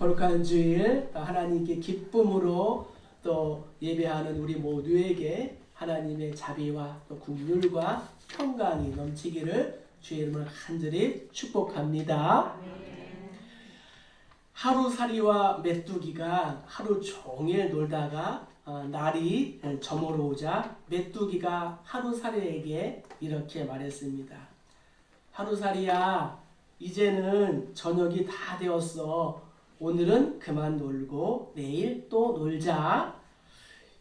거룩한 주일 하나님께 기쁨으로 또 예배하는 우리 모두에게 하나님의 자비와 또 긍휼과 평강이 넘치기를 주의 이름으로 간절히 축복합니다. 하루살이와 메뚜기가 하루 종일 놀다가 날이 저물어오자 메뚜기가 하루살이에게 이렇게 말했습니다. 하루살이야, 이제는 저녁이 다 되었어. 오늘은 그만 놀고 내일 또 놀자.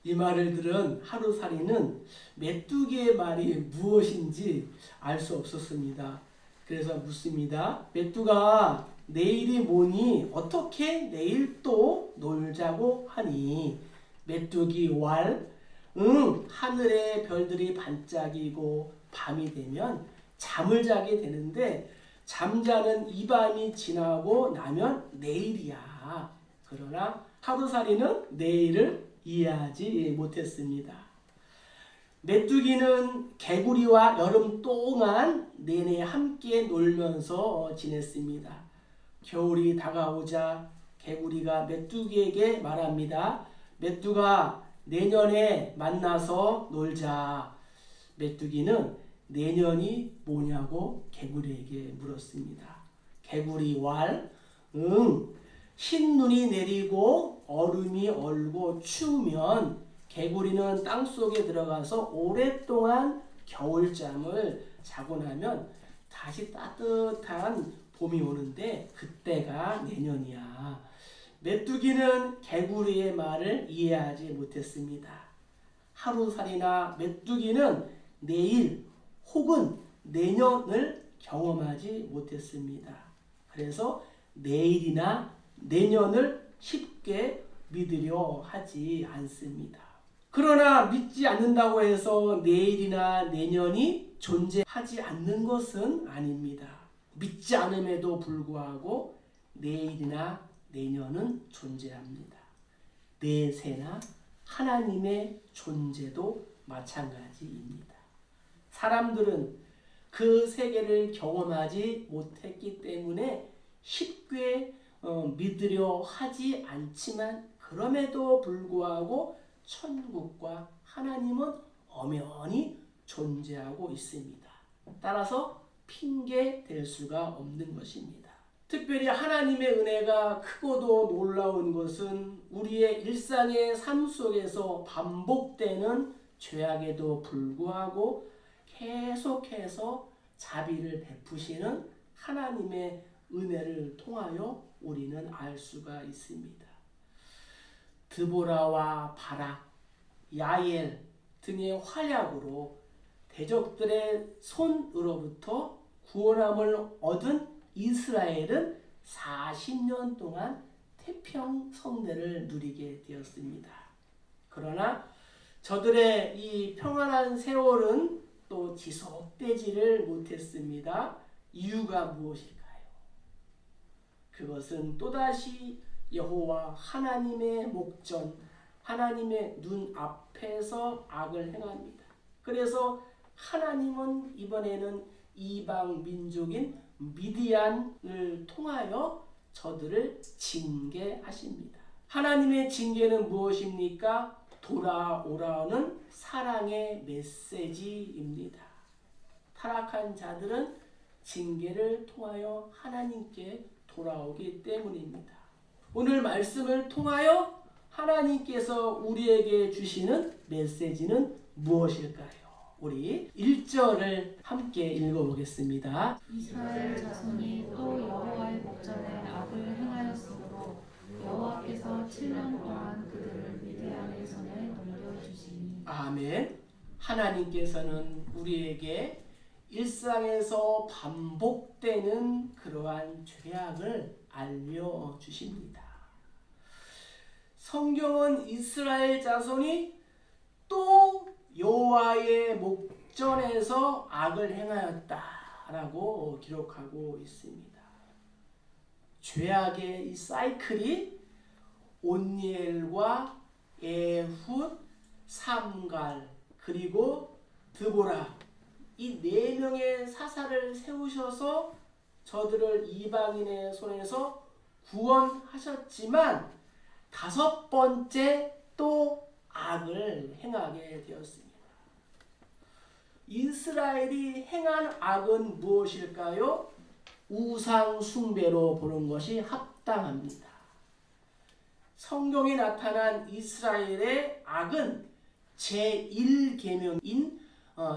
이 말을 들은 하루살이는 메뚜기의 말이 무엇인지 알 수 없었습니다. 그래서 묻습니다. 메뚜가 내일이 뭐니? 어떻게 내일 또 놀자고 하니? 메뚜기 왈, 하늘에 별들이 반짝이고 밤이 되면 잠을 자게 되는데 잠자는 이 밤이 지나고 나면 내일이야. 그러나 하루살이는 내일을 이해하지 못했습니다. 메뚜기는 개구리와 여름 동안 내내 함께 놀면서 지냈습니다. 겨울이 다가오자 개구리가 메뚜기에게 말합니다. 메뚜가 내년에 만나서 놀자. 메뚜기는 내년이 뭐냐고 개구리에게 물었습니다. 개구리 왈, 흰눈이 내리고 얼음이 얼고 추우면 개구리는 땅속에 들어가서 오랫동안 겨울잠을 자고 나면 다시 따뜻한 봄이 오는데 그때가 내년이야. 메뚜기는 개구리의 말을 이해하지 못했습니다. 하루살이나 메뚜기는 내일 혹은 내년을 경험하지 못했습니다. 그래서 내일이나 내년을 쉽게 믿으려 하지 않습니다. 그러나 믿지 않는다고 해서 내일이나 내년이 존재하지 않는 것은 아닙니다. 믿지 않음에도 불구하고 내일이나 내년은 존재합니다. 내세나 하나님의 존재도 마찬가지입니다. 사람들은 그 세계를 경험하지 못했기 때문에 쉽게 믿으려 하지 않지만 그럼에도 불구하고 천국과 하나님은 엄연히 존재하고 있습니다. 따라서 핑계 댈 수가 없는 것입니다. 특별히 하나님의 은혜가 크고도 놀라운 것은 우리의 일상의 삶 속에서 반복되는 죄악에도 불구하고 계속해서 자비를 베푸시는 하나님의 은혜를 통하여 우리는 알 수가 있습니다. 드보라와 바락, 야엘 등의 활약으로 대적들의 손으로부터 구원함을 얻은 이스라엘은 40년 동안 태평성대를 누리게 되었습니다. 그러나 저들의 이 평안한 세월은 또 지속되지를 못했습니다. 이유가 무엇일까요? 그것은 또다시 여호와 하나님의 목전, 하나님의 눈 앞에서 악을 행합니다. 그래서 하나님은 이번에는 이방 민족인 미디안을 통하여 저들을 징계하십니다. 하나님의 징계는 무엇입니까? 돌아오라는 사랑의 메시지입니다. 타락한 자들은 징계를 통하여 하나님께 돌아오기 때문입니다. 오늘 말씀을 통하여 하나님께서 우리에게 주시는 메시지는 무엇일까요? 우리 1절을 함께 읽어보겠습니다. 이스라엘 자손이 또 여호와의 목전에 악을 행하였으므로 여호와께서 7년 동안 그들을 미디안의 손에 넘겨주시니. 아멘. 하나님께서는 우리에게 일상에서 반복되는 그러한 죄악을 알려주십니다. 성경은 이스라엘 자손이 또 여호와의 목전에서 악을 행하였다라고 기록하고 있습니다. 죄악의 이 사이클이 온니엘과 에훗, 삼갈 그리고 드보라 이 4명의 사사를 세우셔서 저들을 이방인의 손에서 구원하셨지만 다섯 번째 또 악을 행하게 되었습니다. 이스라엘이 행한 악은 무엇일까요? 우상 숭배로 보는 것이 합당합니다. 성경에 나타난 이스라엘의 악은 제1계명인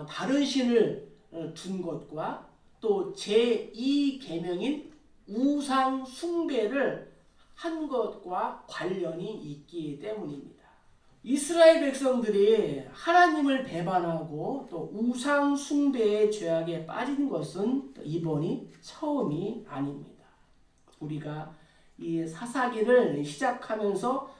다른 신을 둔 것과 또 제2계명인 우상 숭배를 한 것과 관련이 있기 때문입니다. 이스라엘 백성들이 하나님을 배반하고 또 우상 숭배의 죄악에 빠진 것은 이번이 처음이 아닙니다. 우리가 이 사사기를 시작하면서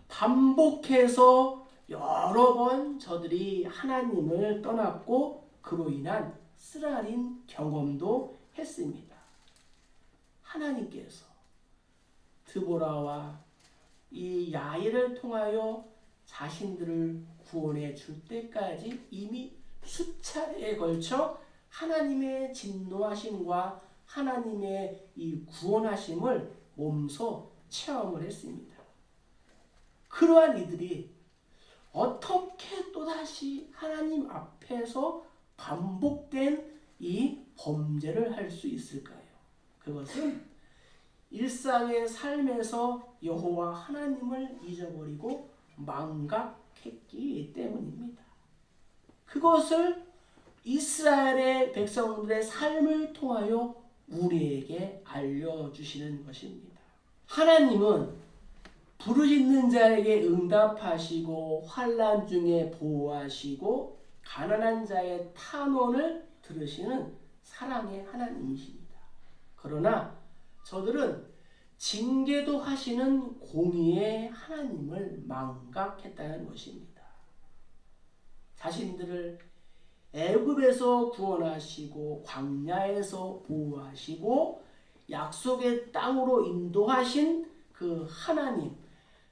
반복해서 여러 번 저들이 하나님을 떠났고 그로 인한 쓰라린 경험도 했습니다. 하나님께서 드보라와 이 야일을 통하여 자신들을 구원해 줄 때까지 이미 수차례에 걸쳐 하나님의 진노하심과 하나님의 이 구원하심을 몸소 체험을 했습니다. 그러한 이들이 어떻게 또다시 하나님 앞에서 반복된 이 범죄를 할 수 있을까요? 그것은 일상의 삶에서 여호와 하나님을 잊어버리고 망각했기 때문입니다. 그것을 이스라엘의 백성들의 삶을 통하여 우리에게 알려주시는 것입니다. 하나님은 부르짖는 자에게 응답하시고 환난 중에 보호하시고 가난한 자의 탄원을 들으시는 사랑의 하나님이십니다. 그러나 저들은 징계도 하시는 공의의 하나님을 망각했다는 것입니다. 자신들을 애굽에서 구원하시고 광야에서 보호하시고 약속의 땅으로 인도하신 그 하나님,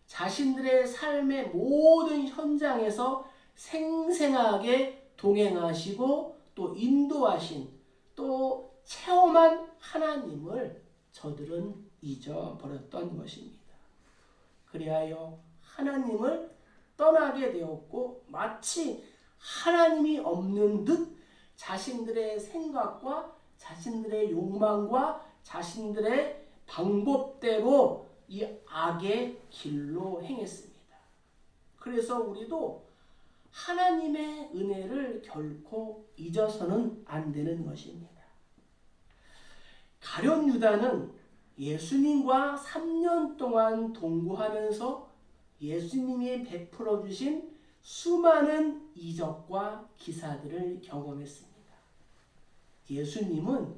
자신들의 삶의 모든 현장에서 생생하게 동행하시고 또 인도하신 또 체험한 하나님을 저들은 잊어버렸던 것입니다. 그리하여 하나님을 떠나게 되었고 마치 하나님이 없는 듯 자신들의 생각과 자신들의 욕망과 자신들의 방법대로 이 악의 길로 행했습니다. 그래서 우리도 하나님의 은혜를 결코 잊어서는 안 되는 것입니다. 가룟 유다는 예수님과 3년 동안 동거하면서 예수님이 베풀어 주신 수많은 이적과 기사들을 경험했습니다. 예수님은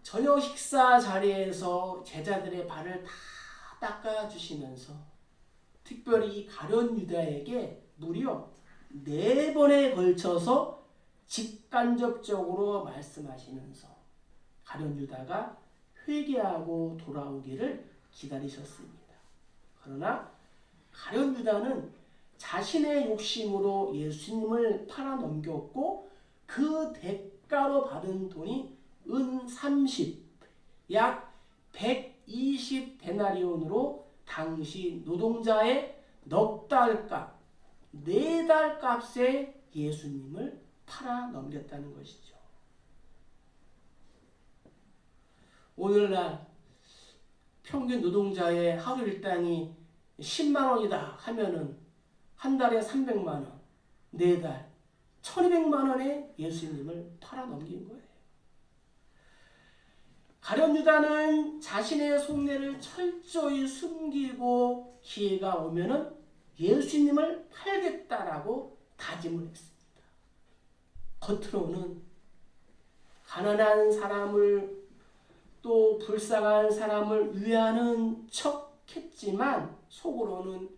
저녁 식사 자리에서 제자들의 발을 다 닦아주시면서 특별히 가룟 유다에게 무려 4번에 걸쳐서 직간접적으로 말씀하시면서 가룟 유다가 회개하고 돌아오기를 기다리셨습니다. 그러나 가룟 유다는 자신의 욕심으로 예수님을 팔아넘겼고 그 대가로 받은 돈이 은 30, 약 120데나리온으로 당시 노동자의 넉 달 값, 4달 값에 예수님을 팔아넘겼다는 것이죠. 오늘날 평균 노동자의 하루 일당이 10만 원이다 하면은 한 달에 300만 원, 4달 1200만 원에 예수님을 팔아넘긴 거예요. 가룟 유다는 자신의 속내를 철저히 숨기고 기회가 오면은 예수님을 팔겠다라고 다짐을 했습니다. 겉으로는 가난한 사람을 또 불쌍한 사람을 위하는 척 했지만 속으로는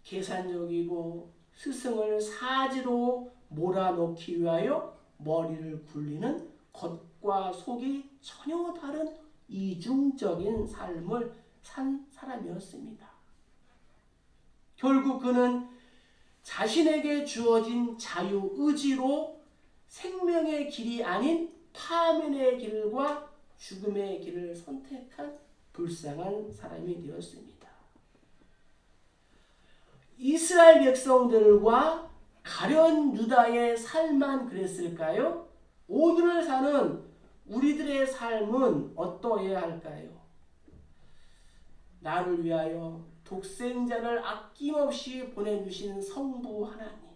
계산적이고 스승을 사지로 몰아넣기 위하여 머리를 굴리는 겉과 속이 전혀 다른 이중적인 삶을 산 사람이었습니다. 결국 그는 자신에게 주어진 자유의지로 생명의 길이 아닌 파멸의 길과 죽음의 길을 선택한 불쌍한 사람이 되었습니다. 이스라엘 백성들과 가련 유다의 삶만 그랬을까요? 오늘을 사는 우리들의 삶은 어떠해야 할까요? 나를 위하여 독생자를 아낌없이 보내주신 성부 하나님,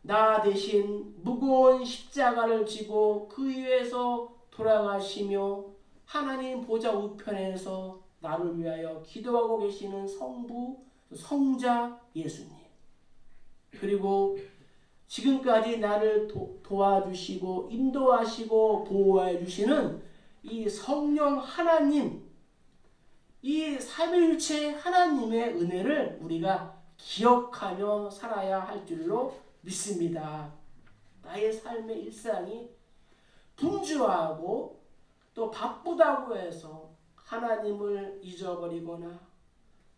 나 대신 무거운 십자가를 지고 그 위에서 돌아가시며 하나님 보좌 우편에서 나를 위하여 기도하고 계시는 성부, 성자 예수님, 그리고 지금까지 나를 도와주시고 인도하시고 보호해 주시는 이 성령 하나님, 이 삼위일체 하나님의 은혜를 우리가 기억하며 살아야 할 줄로 믿습니다. 나의 삶의 일상이 분주하고 또 바쁘다고 해서 하나님을 잊어버리거나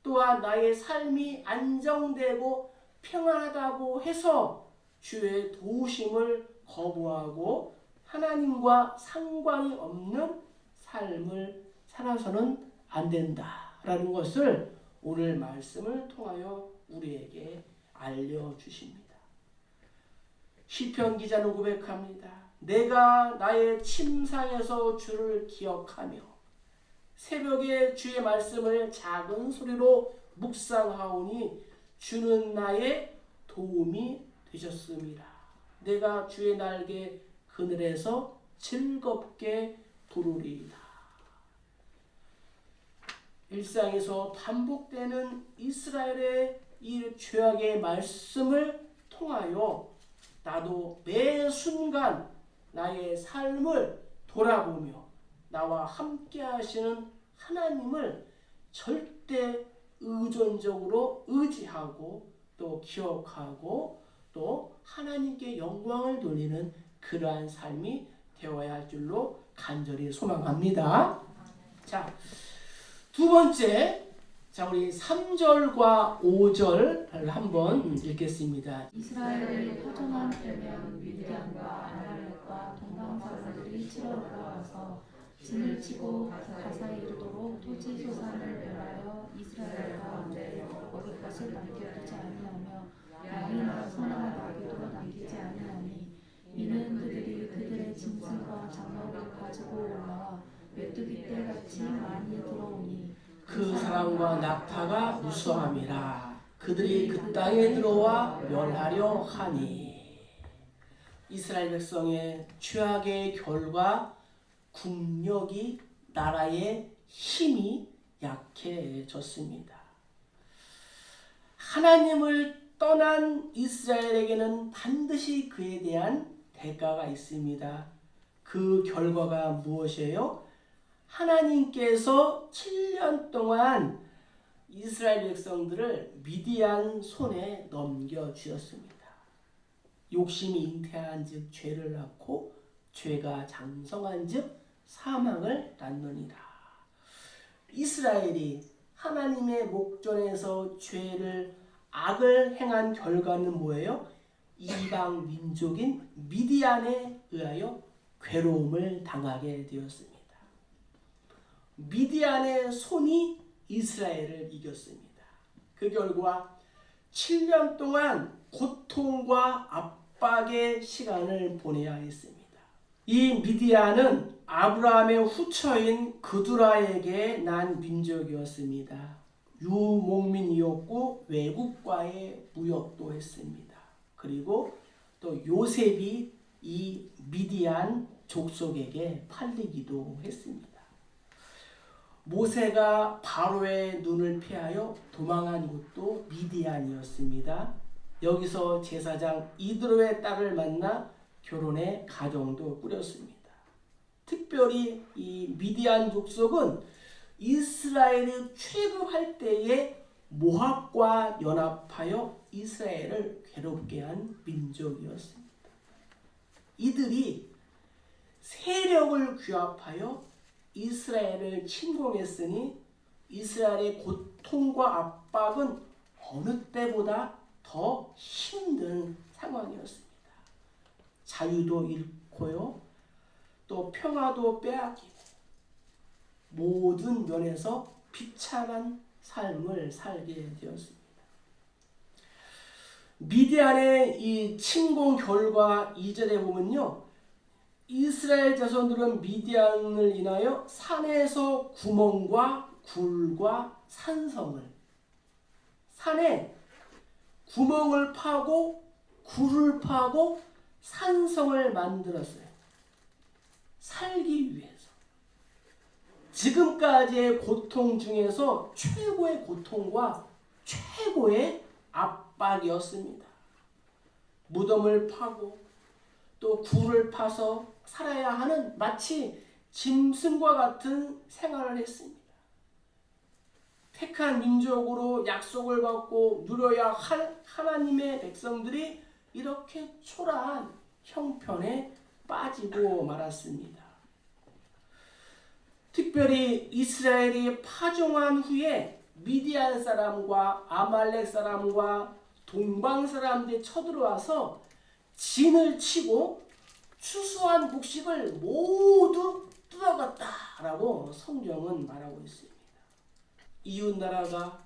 또한 나의 삶이 안정되고 평안하다고 해서 주의 도우심을 거부하고 하나님과 상관이 없는 삶을 살아서는 안 된다라는 것을 오늘 말씀을 통하여 우리에게 알려주십니다. 시편 기자는 고백합니다. 내가 나의 침상에서 주를 기억하며 새벽에 주의 말씀을 작은 소리로 묵상하오니 주는 나의 도움이 되셨습니다. 내가 주의 날개 그늘에서 즐겁게 부르리이다. 일상에서 반복되는 이스라엘의 이 죄악의 말씀을 통하여 나도 매 순간 나의 삶을 돌아보며 나와 함께 하시는 하나님을 절대 의존적으로 의지하고 또 기억하고 또 하나님께 영광을 돌리는 그러한 삶이 되어야 할 줄로 간절히 소망합니다. 자, 두 번째, 우리 3절과 5절을 한번 읽겠습니다. 이스라엘이 파종한 때면 미디안과 아말렉과 동방사람들이 치러 올라와서 진을 치고 가사에 이르도록 토지 소산을 멸하여 이스라엘 가운데 먹을 것을 남겨두지 아니하며 양이나 소나 나귀도 남기지 아니하니 이는 그들이 그들의 짐승과 장막을 가지고 올라와 메뚜기 떼같이 많이 들어오니 그 사람과 낙타가 무수함이라 그들이 그 땅에 들어와 멸하려 하니. 이스라엘 백성의 죄악의 결과 국력이, 나라의 힘이 약해졌습니다. 하나님을 떠난 이스라엘에게는 반드시 그에 대한 대가가 있습니다. 그 결과가 무엇이에요? 하나님께서 7년 동안 이스라엘 백성들을 미디안 손에 넘겨주었습니다. 욕심이 잉태한 즉 죄를 낳고 죄가 장성한 즉 사망을 낳느니라. 이스라엘이 하나님의 목전에서 죄를 악을 행한 결과는 뭐예요? 이방 민족인 미디안에 의하여 괴로움을 당하게 되었습니다. 미디안의 손이 이스라엘을 이겼습니다. 그 결과 7년 동안 고통과 압박의 시간을 보내야 했습니다. 이 미디안은 아브라함의 후처인 그두라에게 난 민족이었습니다. 유목민이었고 외국과의 무역도 했습니다. 그리고 또 요셉이 이 미디안 족속에게 팔리기도 했습니다. 모세가 바로의 눈을 피하여 도망한 곳도 미디안이었습니다. 여기서 제사장 이드로의 딸을 만나 결혼해 가정도 꾸렸습니다. 특별히 이 미디안 족속은 이스라엘이 취급할 때에 모압과 연합하여 이스라엘을 괴롭게 한 민족이었습니다. 이들이 세력을 규합하여 이스라엘을 침공했으니 이스라엘의 고통과 압박은 어느 때보다 더 힘든 상황이었습니다. 자유도 잃고요. 또 평화도 빼앗기고 모든 면에서 비참한 삶을 살게 되었습니다. 미디안의 이 침공 결과 2절에 보면요, 이스라엘 자손들은 미디안을 인하여 산에서 구멍과 굴과 산성을, 산에 구멍을 파고 굴을 파고 산성을 만들었어요. 살기 위해서. 지금까지의 고통 중에서 최고의 고통과 최고의 압박이었습니다. 무덤을 파고 또 굴을 파서 살아야 하는 마치 짐승과 같은 생활을 했습니다. 택한 민족으로 약속을 받고 누려야 할 하나님의 백성들이 이렇게 초라한 형편에 빠지고 말았습니다. 특별히 이스라엘이 파종한 후에 미디안 사람과 아말렉 사람과 동방 사람들이 쳐들어와서 진을 치고 추수한 곡식을 모두 뜯어갔다라고 성경은 말하고 있습니다. 이웃 나라가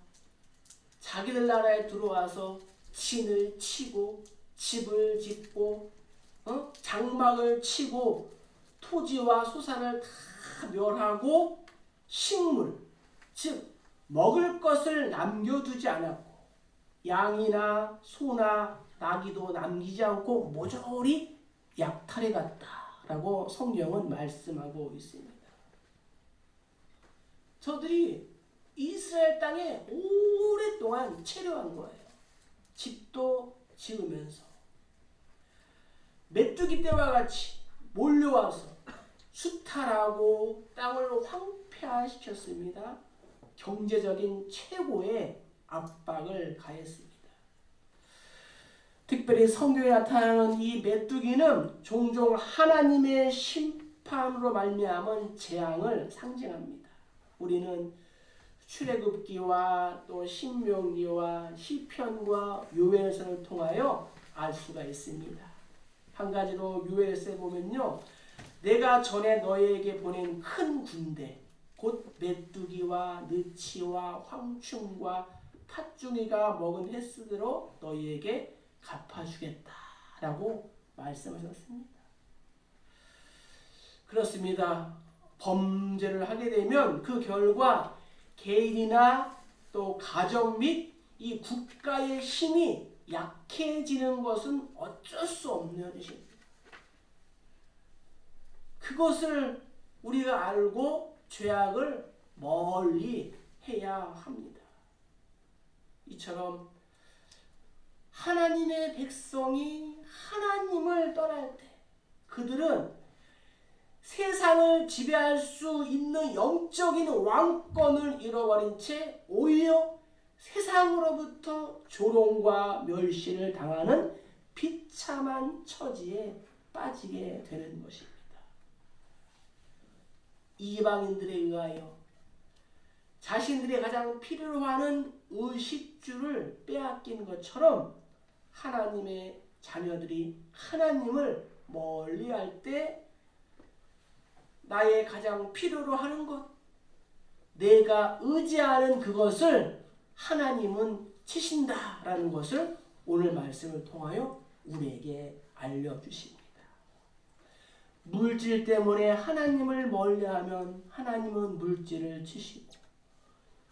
자기들 나라에 들어와서 진을 치고 집을 짓고 장막을 치고 토지와 소산을 다 멸하고 식물, 즉 먹을 것을 남겨두지 않았고 양이나 소나 나귀도 남기지 않고 모조리 약탈해 갔다라고 성경은 말씀하고 있습니다. 저들이 이스라엘 땅에 오랫동안 체류한 거예요. 집도 지으면서 메뚜기 떼와 같이 몰려와서 수탈하고 땅을 황폐화시켰습니다. 경제적인 최고의 압박을 가했습니다. 특별히 성경에 나타나는 이 메뚜기는 종종 하나님의 심판으로 말미암은 재앙을 상징합니다. 우리는 출애굽기와 또 신명기와 시편과 요엘서를 통하여 알 수가 있습니다. 한 가지로 요엘서에 보면요, 내가 전에 너희에게 보낸 큰 군대 곧 메뚜기와 느치와 황충과 팥중이가 먹은 횟수대로 너희에게 갚아주겠다라고 말씀하셨습니다. 그렇습니다. 범죄를 하게 되면 그 결과 개인이나 또 가정 및 이 국가의 힘이 약해지는 것은 어쩔 수 없는 것입니다. 그것을 우리가 알고 죄악을 멀리 해야 합니다. 이처럼 하나님의 백성이 하나님을 떠날 때 그들은 세상을 지배할 수 있는 영적인 왕권을 잃어버린 채 오히려 세상으로부터 조롱과 멸시를 당하는 비참한 처지에 빠지게 되는 것입니다. 이방인들에 의하여 자신들이 가장 필요로 하는 의식주를 빼앗긴 것처럼 하나님의 자녀들이 하나님을 멀리할 때 나의 가장 필요로 하는 것, 내가 의지하는 그것을 하나님은 치신다라는 것을 오늘 말씀을 통하여 우리에게 알려주십니다. 물질 때문에 하나님을 멀리하면 하나님은 물질을 치시고,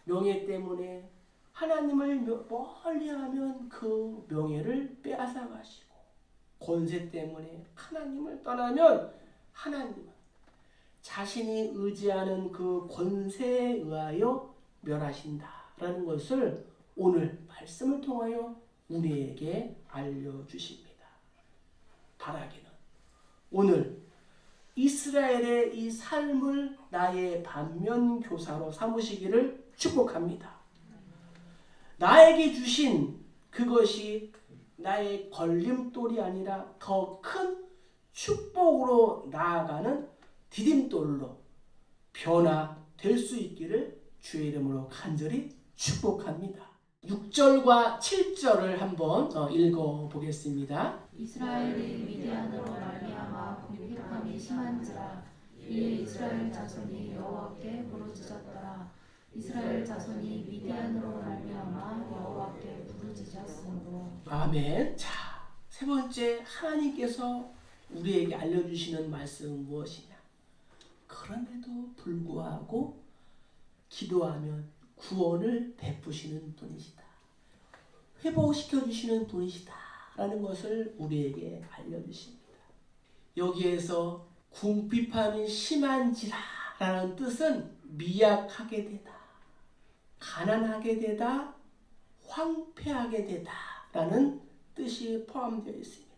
명예 때문에 하나님을 멀리하면 그 명예를 빼앗아 가시고, 권세 때문에 하나님을 떠나면 하나님은 자신이 의지하는 그 권세에 의하여 멸하신다라는 것을 오늘 말씀을 통하여 우리에게 알려주십니다. 바라기는 오늘 이스라엘의 이 삶을 나의 반면교사로 삼으시기를 축복합니다. 나에게 주신 그것이 나의 걸림돌이 아니라 더 큰 축복으로 나아가는 디딤돌로 변화될 수 있기를 주의 이름으로 간절히 축복합니다. 6절과 7절을 한번 읽어보겠습니다. 이스라엘이 미디안으로 말미암아 궁핍함이 심한지라 이에 이스라엘 자손이 여호와께 부르짖었더라. 이스라엘 자손이 미디안으로 말미암아 여호와께 부르짖었으므로. 아멘. 자, 세 번째, 하나님께서 우리에게 알려주시는 말씀은 무엇이냐? 그럼에도 불구하고 기도하면 구원을 베푸시는 분이시다. 회복시켜 주시는 분이시다. 라는 것을 우리에게 알려주십니다. 여기에서 궁핍함이 심한지라 라는 뜻은 미약하게 되다, 가난하게 되다, 황폐하게 되다 라는 뜻이 포함되어 있습니다.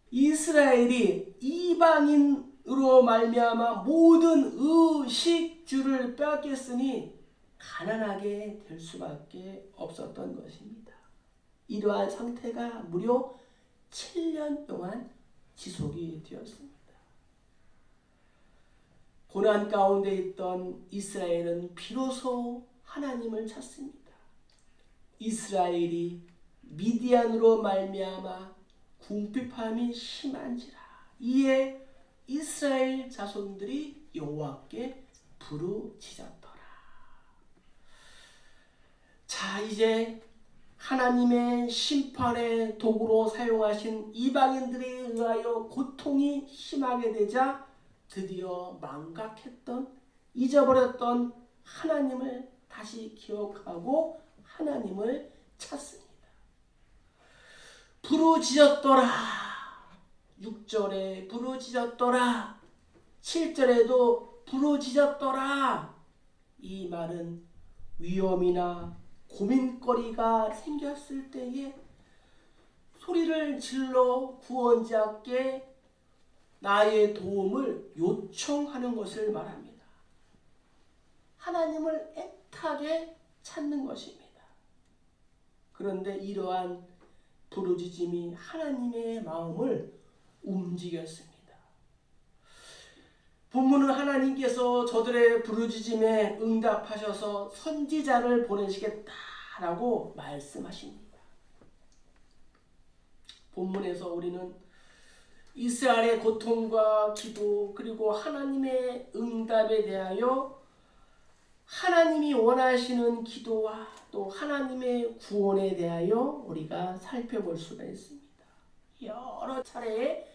이스라엘이 이방인으로 말미암아 모든 의식주를 빼앗겼으니 가난하게 될 수밖에 없었던 것입니다. 이러한 상태가 무려 7년 동안 지속이 되었습니다. 고난 가운데 있던 이스라엘은 비로소 하나님을 찾습니다. 이스라엘이 미디안으로 말미암아 궁핍함이 심한지라 이에 이스라엘 자손들이 여호와께 부르짖었더라. 자, 이제 하나님의 심판의 도구로 사용하신 이방인들에 의하여 고통이 심하게 되자 드디어 망각했던, 잊어버렸던 하나님을 다시 기억하고 하나님을 찾습니다. 부르짖었더라. 6절에 부르짖었더라. 7절에도 부르짖었더라. 이 말은 위험이나 고민거리가 생겼을 때에 소리를 질러 구원자께 나의 도움을 요청하는 것을 말합니다. 하나님을 애타게 찾는 것입니다. 그런데 이러한 부르짖음이 하나님의 마음을 움직였습니다. 본문은 하나님께서 저들의 부르짖음에 응답하셔서 선지자를 보내시겠다라고 말씀하십니다. 본문에서 우리는 이스라엘의 고통과 기도 그리고 하나님의 응답에 대하여 하나님이 원하시는 기도와 또 하나님의 구원에 대하여 우리가 살펴볼 수가 있습니다. 여러 차례의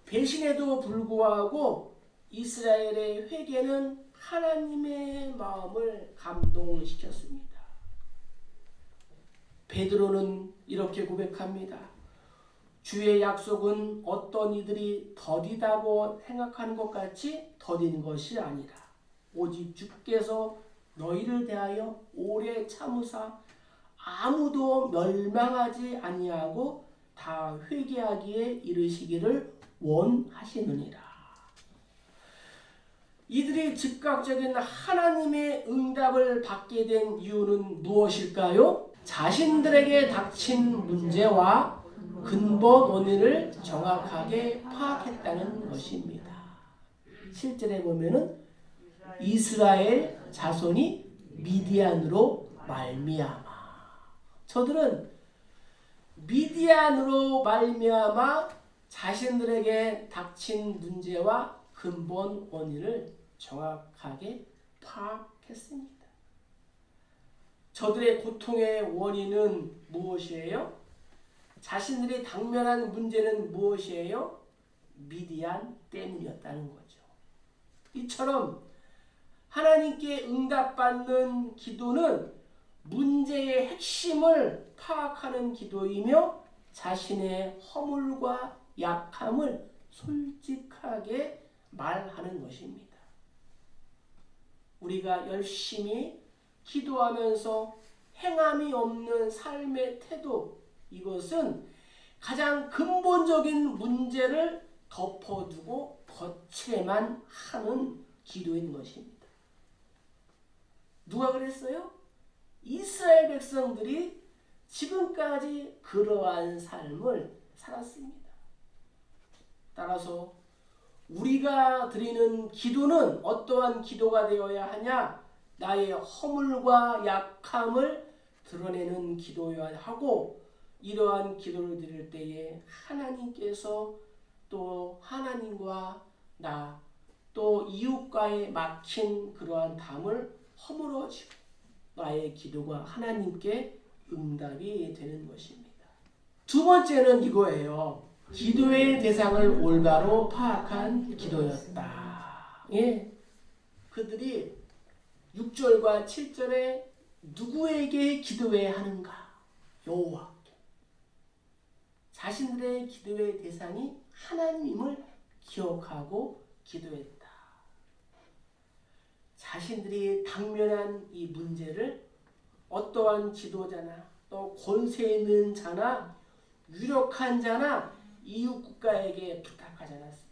배신에도 불구하고 이스라엘의 회개는 하나님의 마음을 감동시켰습니다. 베드로는 이렇게 고백합니다. 주의 약속은 어떤 이들이 더디다고 생각하는 것 같이 더딘 것이 아니라 오직 주께서 너희를 대하여 오래 참으사 아무도 멸망하지 아니하고 다 회개하기에 이르시기를 원하시느니라. 이들이 즉각적인 하나님의 응답을 받게 된 이유는 무엇일까요? 자신들에게 닥친 문제와 근본 원인을 정확하게 파악했다는 것입니다. 실제로 보면은 이스라엘 자손이 미디안으로 말미암아, 저들은 미디안으로 말미암아 자신들에게 닥친 문제와 근본 원인을 정확하게 파악했습니다. 저들의 고통의 원인은 무엇이에요? 자신들이 당면한 문제는 무엇이에요? 미디안 때문이었다는 거죠. 이처럼 하나님께 응답받는 기도는 문제의 핵심을 파악하는 기도이며 자신의 허물과 약함을 솔직하게 말하는 것입니다. 우리가 열심히 기도하면서 행함이 없는 삶의 태도, 이것은 가장 근본적인 문제를 덮어두고 거칠에만 하는 기도인 것입니다. 누가 그랬어요? 이스라엘 백성들이 지금까지 그러한 삶을 살았습니다. 따라서 우리가 드리는 기도는 어떠한 기도가 되어야 하냐? 나의 허물과 약함을 드러내는 기도여야 하고, 이러한 기도를 드릴 때에 하나님께서 또 하나님과 나 또 이웃과의 막힌 그러한 담을 허물어지고 나의 기도가 하나님께 응답이 되는 것입니다. 두 번째는 이거예요. 기도의 대상을 올바로 파악한 기도였다. 예. 그들이 6절과 7절에 누구에게 기도해야 하는가? 여호와께. 자신들의 기도의 대상이 하나님임을 기억하고 기도했다. 자신들이 당면한 이 문제를 어떠한 지도자나 또 권세 있는 자나 유력한 자나 이웃 국가에게 부탁하지 않았습니다.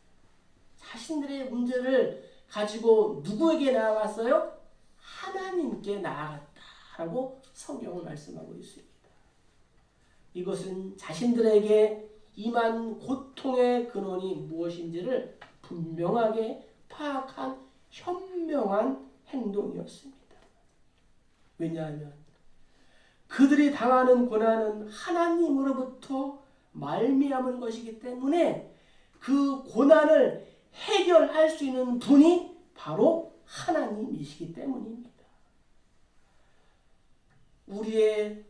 자신들의 문제를 가지고 누구에게 나아갔어요? 하나님께 나아갔다라고 성경은 말씀하고 있습니다. 이것은 자신들에게 임한 고통의 근원이 무엇인지를 분명하게 파악한 현명한 행동이었습니다. 왜냐하면 그들이 당하는 고난은 하나님으로부터 말미암은 것이기 때문에 그 고난을 해결할 수 있는 분이 바로 하나님이시기 때문입니다. 우리의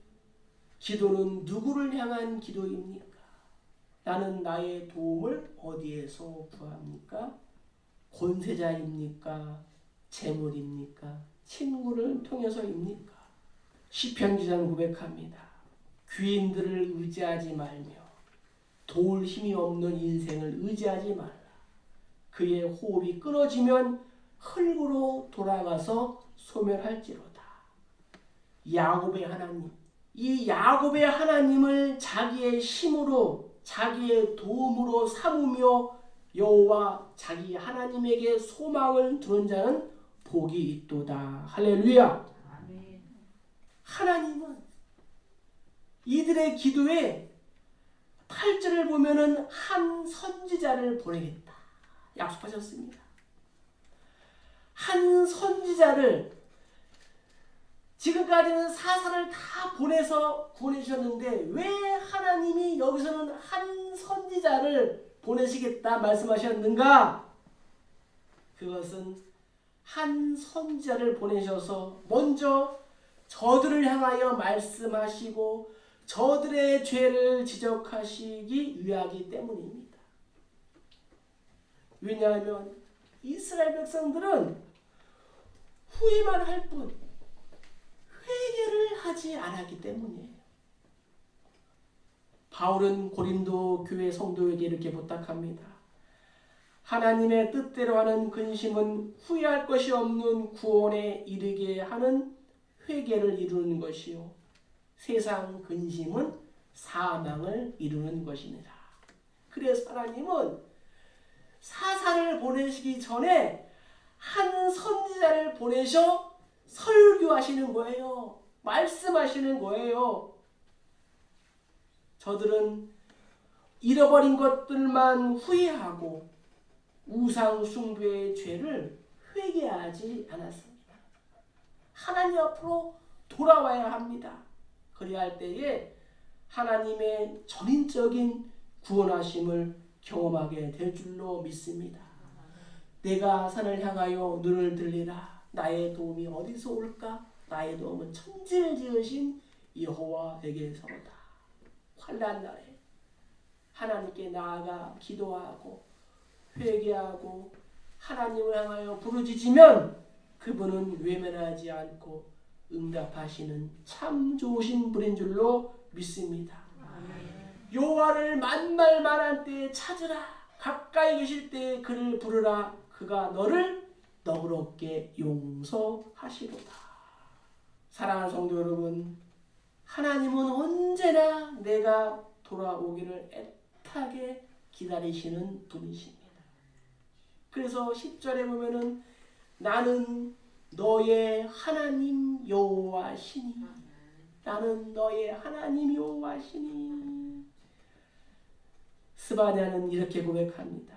기도는 누구를 향한 기도입니까? 나는 나의 도움을 어디에서 구합니까? 권세자입니까? 재물입니까? 친구를 통해서입니까? 시편 기자는 고백합니다. 귀인들을 의지하지 말며 도울 힘이 없는 인생을 의지하지 말라. 그의 호흡이 끊어지면 흙으로 돌아가서 소멸할지로다. 야곱의 하나님, 이 야곱의 하나님을 자기의 힘으로 자기의 도움으로 삼으며 여호와 자기 하나님에게 소망을 두는 자는 복이 있도다. 할렐루야. 아멘. 하나님은 이들의 기도에 8절을 보면은 한 선지자를 보내겠다 약속하셨습니다. 한 선지자를, 지금까지는 사사를 다 보내서 구원해주셨는데 왜 하나님이 여기서는 한 선지자를 보내시겠다 말씀하셨는가? 그것은 한 선지자를 보내셔서 먼저 저들을 향하여 말씀하시고 저들의 죄를 지적하시기 위하기 때문입니다. 왜냐하면 이스라엘 백성들은 후회만 할 뿐 회개를 하지 않았기 때문이에요. 바울은 고린도 교회 성도에게 이렇게 부탁합니다. 하나님의 뜻대로 하는 근심은 후회할 것이 없는 구원에 이르게 하는 회개를 이루는 것이요 세상 근심은 사망을 이루는 것이니라. 그래서 하나님은 사사를 보내시기 전에 한 선지자를 보내셔 설교하시는 거예요. 말씀하시는 거예요. 저들은 잃어버린 것들만 후회하고 우상 숭배의 죄를 회개하지 않았습니다. 하나님 앞으로 돌아와야 합니다. 그래야 할 때에 하나님의 전인적인 구원하심을 경험하게 될 줄로 믿습니다. 내가 산을 향하여 눈을 들리라. 나의 도움이 어디서 올까? 나의 도움은 천지를 지으신 여호와에게서로다. 환난 날에 하나님께 나아가 기도하고 회개하고 하나님을 향하여 부르짖으면 그분은 외면하지 않고 응답하시는 참 좋으신 분인 줄로 믿습니다. 여호와를 만날 만한 때에 찾으라. 가까이 계실 때에 그를 부르라. 그가 너를 너그럽게 용서하시로다. 사랑하는 성도 여러분, 하나님은 언제나 내가 돌아오기를 애타게 기다리시는 분이십니다. 그래서 10절에 보면은 나는 너의 하나님 여호와시니, 나는 너의 하나님 여호와시니. 스바냐는 이렇게 고백합니다.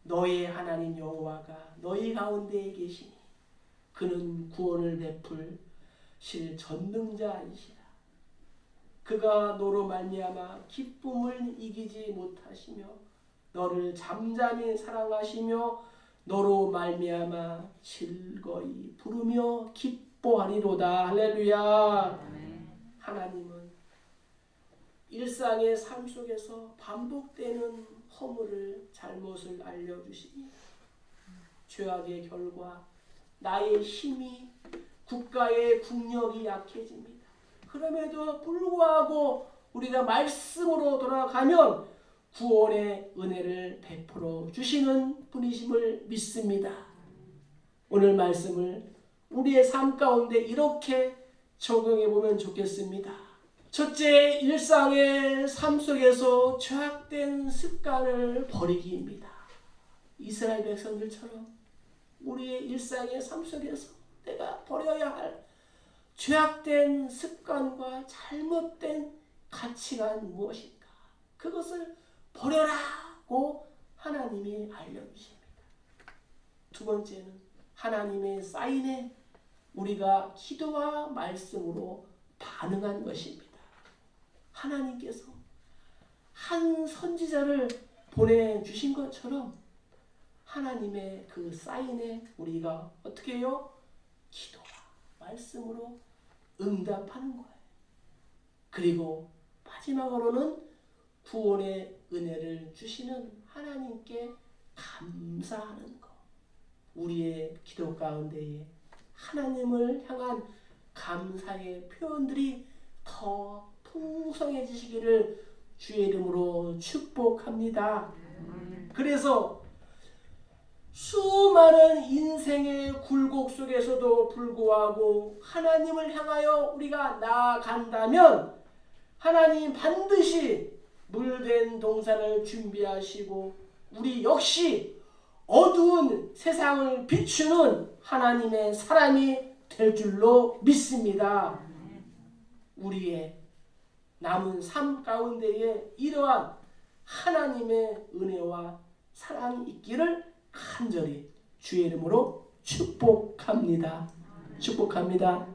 너의 하나님 여호와가 너희 가운데에 계시니 그는 구원을 베풀실 전능자이시라. 그가 너로 말미암아 기쁨을 이기지 못하시며 너를 잠잠히 사랑하시며 너로 말미암아 즐거이 부르며 기뻐하리로다. 할렐루야. 하나님은 일상의 삶 속에서 반복되는 허물을 잘못을 알려주십니다. 죄악의 결과 나의 힘이 국가의 국력이 약해집니다. 그럼에도 불구하고 우리가 말씀으로 돌아가면 구원의 은혜를 베풀어 주시는 분이심을 믿습니다. 오늘 말씀을 우리의 삶 가운데 이렇게 적용해 보면 좋겠습니다. 첫째, 일상의 삶 속에서 죄악된 습관을 버리기입니다. 이스라엘 백성들처럼 우리의 일상의 삶 속에서 내가 버려야 할 죄악된 습관과 잘못된 가치관 무엇인가? 그것을 버려라고 하나님이 알려주십니다. 두 번째는 하나님의 사인에 우리가 기도와 말씀으로 반응한 것입니다. 하나님께서 한 선지자를 보내주신 것처럼 하나님의 그 사인에 우리가 어떻게 해요? 기도와 말씀으로 응답하는 거예요. 그리고 마지막으로는 구원의 은혜를 주시는 하나님께 감사하는 것. 우리의 기도 가운데에 하나님을 향한 감사의 표현들이 더 풍성해지시기를 주의 이름으로 축복합니다. 그래서 수많은 인생의 굴곡 속에서도 불구하고 하나님을 향하여 우리가 나아간다면 하나님 반드시 물된 동산을 준비하시고 우리 역시 어두운 세상을 비추는 하나님의 사람이 될 줄로 믿습니다. 우리의 남은 삶 가운데에 이러한 하나님의 은혜와 사랑이 있기를 간절히 주의 이름으로 축복합니다. 축복합니다.